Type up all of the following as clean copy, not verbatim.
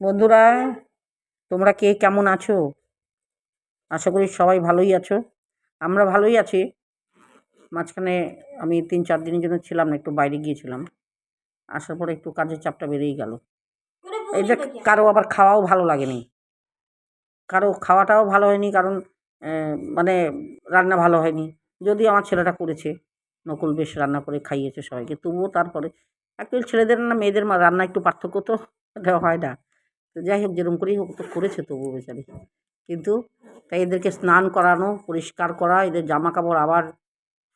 বন্ধুরা, তোমরা কে কেমন আছো? আশা করি সবাই ভালোই আছো। আমরা ভালোই আছি। মাঝখানে আমি ৩-৪ দিনের জন্য ছিলাম না, একটু বাইরে গিয়েছিলাম। আসার পরে একটু কাজের চাপটা বেড়েই গেল। এই যে কারো আবার খাওয়াও ভালো লাগেনি। কারো খাওয়াটাও ভালো হয়নি, কারণ মানে রান্না ভালো হয়নি। যদিও আমার ছেলেটা করেছে, নকুল বেশ রান্না করে খাইয়েছে সবাইকে। তবুও তারপরে অ্যাকচুয়ালি ছেলেদের না মেয়েদের রান্না একটু পার্থক্য তো দেওয়া হয় না। তো যাই হোক, যেরকম করেই হোক তো করেছে তবুও বেচারি। কিন্তু তাই এদেরকে স্নান করানো, পরিষ্কার করা, এদের জামাকাপড় আবার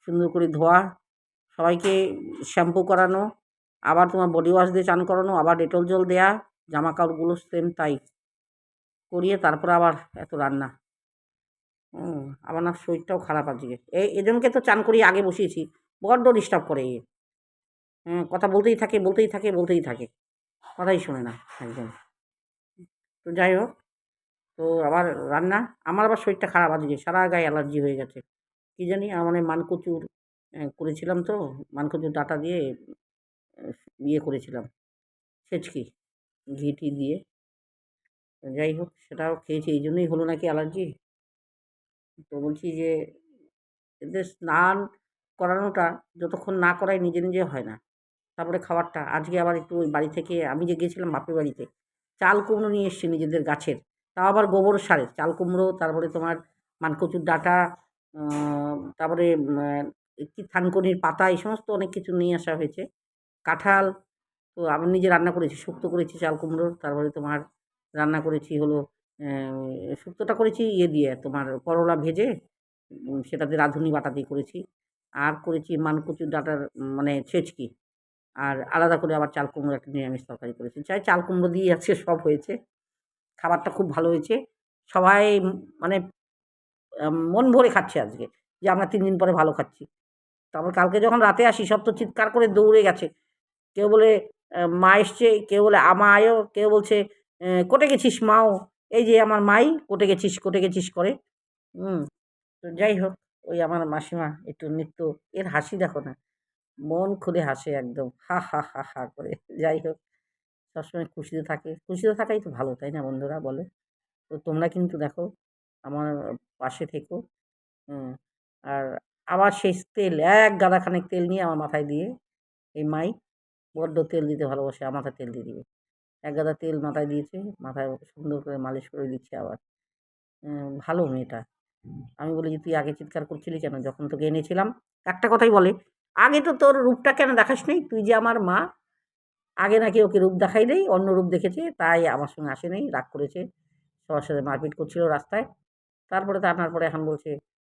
সুন্দর করে ধোয়া, সবাইকে শ্যাম্পু করানো, আবার তোমার বডি ওয়াশ দিয়ে চান করানো, আবার ডেটল জল দেয়া, জামাকাপড়গুলো সেম তাই করিয়ে তারপরে আবার এত রান্না। আমার না শরীরটাও খারাপ আজকে। এজনকে তো চান করিয়ে আগে বসিয়েছি। বড্ড ডিস্টার্ব করে এ। কথা বলতেই থাকে, বলতেই থাকে, বলতেই থাকে। কথাই শোনে না একদম। তো যাই হোক, তো আবার রান্না, আমার আবার শরীরটা খারাপ আজকে। সারা গায়ে অ্যালার্জি হয়ে গেছে। কি জানি মানে মানকচুর করেছিলাম তো, মানকচুর ডাঁটা দিয়ে ইয়ে করেছিলাম, ছেঁচকি, ঘি-টি দিয়ে। যাই হোক, সেটাও খেয়েছি। এইজন্যই হলো নাকি অ্যালার্জি। তো বলছি যে এদের স্নান করানোটা যতক্ষণ না করাই নিজে, নিজে হয় না। তারপরে খাবারটা, আজকে আবার একটু ওই বাড়ি থেকে আমি যে গিয়েছিলাম বাপের বাড়িতে, চাল কুমড়ো নিয়ে এসছি নিজেদের গাছের। তাও আবার গোবর সারের। চাল কুমড়ো, তারপরে তোমার মানকচুর ডাঁটা, আ তারপরে কি থানকুনির পাতা, এই সমস্ত অনেক কিছু নিয়ে আসা হয়েছে। কাঁঠাল, তো আমি নিজে রান্না করেছি। শুক্তো করেছি চাল কুমড়োর। তারপরে তোমার রান্না করেছি হলো শুক্তোটা করেছি ইয়ে দিয়ে, তোমার করলা ভেজে সেটাতে রাঁধুনি বাটা দিয়ে করেছি। আর করেছি মানকচুর ডাঁটার মানে ছেঁচকি। আর আলাদা করে আবার চাল কুমড়ো একটা নিরামিষ তরকারি করেছি। চাই চাল কুমড়ো দিয়েই আজকে সব হয়েছে। খাবারটা খুব ভালো হয়েছে। সবাই মানে মন ভরে খাচ্ছে আজকে। যে আমরা ৩ দিন পরে ভালো খাচ্ছি। তারপর কালকে যখন রাতে আসি সব তো চিৎকার করে দৌড়ে গেছে। কেউ বলে মা এসছে, কেউ বলে আমা আয়ো, কেউ বলছে কোটে গেছিস মাও? এই যে আমার মাই কোটে গেছিস করে। হুম? তো যাই হোক, ওই আমার মাসিমা একটু নিত্য, এর হাসি দেখো না। মন খুলে হাসে একদম। হা, হা, হা, হা করে। যাই হোক, সবসময় খুশিতে থাকে। খুশিতে থাকাই তো ভালো, তাই না বন্ধুরা বলো? তো তোমরা কিন্তু দেখো, আমার পাশে থেকো। হুম। আর আবার সেই তেল, এক গাদা খানেক তেল নিয়ে আমার মাথায় দিয়ে, এই মাই বড্ড তেল দিতে ভালোবাসে, আমার মাথায় তেল দিয়ে দিবে। এক গাদা তেল মাথায় দিয়েছে, মাথায় সুন্দর করে মালিশ করে দিচ্ছে আবার। ভালো মেয়েটা। আমি বলি যে, "তুই আগে চিৎকার করছিলি কেন? যখন তোকে এনেছিলাম?" একটা কথাই বলে, "আগে তো তোর রূপটা কেন দেখাসনি? তুই যে আমার মা।" আগে নাকি ওকে রূপ দেখাই নাই, অন্য রূপ দেখেছে, তাই আমার সঙ্গে আসে নাই, রাগ করেছে। সবার সাথে মারপিট করছিল রাস্তায়। তারপরে তা আনার পরে এখন বলছে,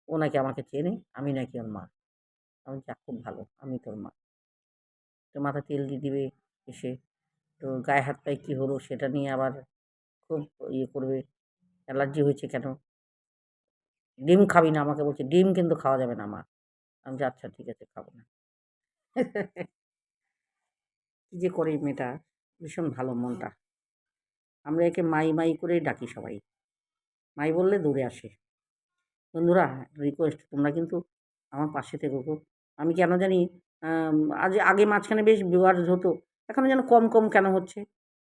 ও নাকি আমাকে চেনে, আমি নাকি ওর মা। আমি বলছি, "যাক খুব ভালো, আমি তোর মা।" তো মাথায় তেল দিয়ে দিবে এসে। তো গায়ে হাত পায়ে কী হলো সেটা নিয়ে আবার খুব ইয়ে করবে, অ্যালার্জি হয়েছে কেন? ডিম খাবি না, আমাকে বলছে, "ডিম কিন্তু খাওয়া যাবে না মা।" আমি বলছি, "আচ্ছা ঠিক আছে, খাবো না।" কি যে করে এই মেয়েটা, ভীষণ ভালো মনটা। আমরা একে মাই, মাই করেই ডাকি সবাই। মাই বললে দৌড়ে আসে। বন্ধুরা, রিকোয়েস্ট, তোমরা কিন্তু আমার পাশে থেকো গো। আমি কেন জানি আম আজ আগে মাঝখানে বেশ ভিউয়ার্স হতো। এখন যেন কম, কম কেন হচ্ছে?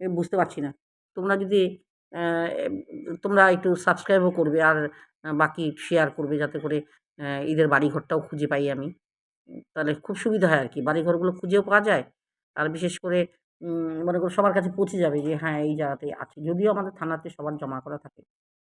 বুঝতে পারছি না। তোমরা যদি অ্যা এম তোমরা একটু সাবস্ক্রাইবও করবে, আর বাকি শেয়ার করবে, যাতে করে ঈদের বাড়িঘরটাও খুঁজে পাই আমি। তাহলে খুব সুবিধা হয় আরকি। বাড়িঘরগুলো খুঁজেও পাওয়া যায়। আর বিশেষ করে মনে করো সবার কাছে পৌঁছে যাবে যে হ্যাঁ, এই জায়গাতেই আছে। যদিও আমাদের থানাতে সবার জমা করা থাকে।